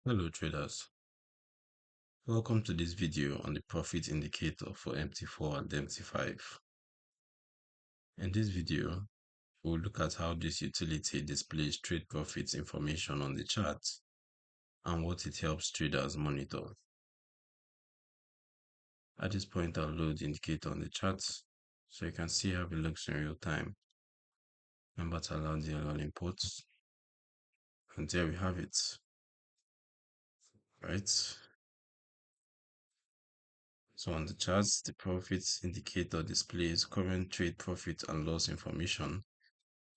Hello traders, welcome to this video on the profit indicator for MT4 and MT5. In this video, we'll look at how this utility displays trade profits information on the chart and what it helps traders monitor. At this point, I'll load the indicator on the chart so you can see how it looks in real time. Remember to allow the all inputs, and there we have it, right? So on the charts, the profits indicator displays current trade profit and loss information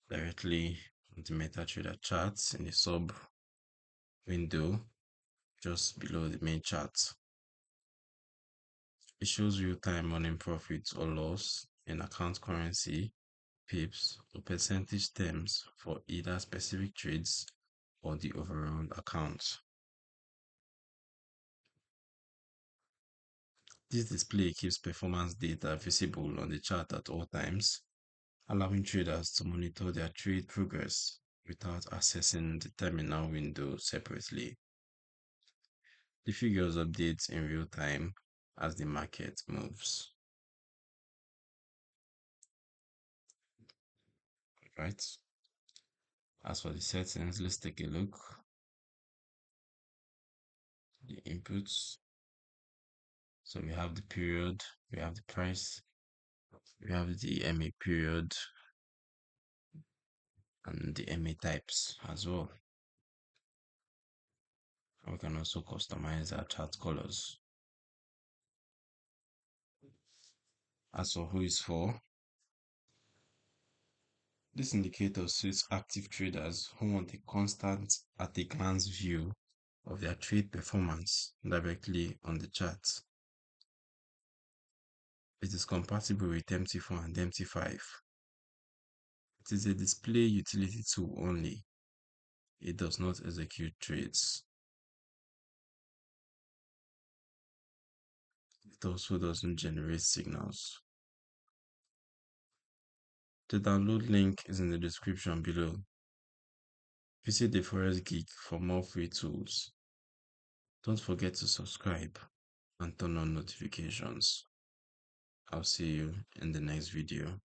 directly on the MetaTrader charts in the sub window just below the main chart. It shows real-time earning profit or loss in account currency, pips, or percentage terms for either specific trades or the overall account. This display keeps performance data visible on the chart at all times, allowing traders to monitor their trade progress without accessing the terminal window separately. The figures update in real time as the market moves. Right? As for the settings, let's take a look. The inputs. So we have the period, we have the price, we have the MA period, and the MA types as well. And we can also customize our chart colors. As for who is for, this indicator suits active traders who want a constant at-a-glance view of their trade performance directly on the chart. It is compatible with MT4 and MT5. It is a display utility tool only. It does not execute trades. It also doesn't generate signals. The download link is in the description below. Visit the Forex Geek for more free tools. Don't forget to subscribe and turn on notifications. I'll see you in the next video.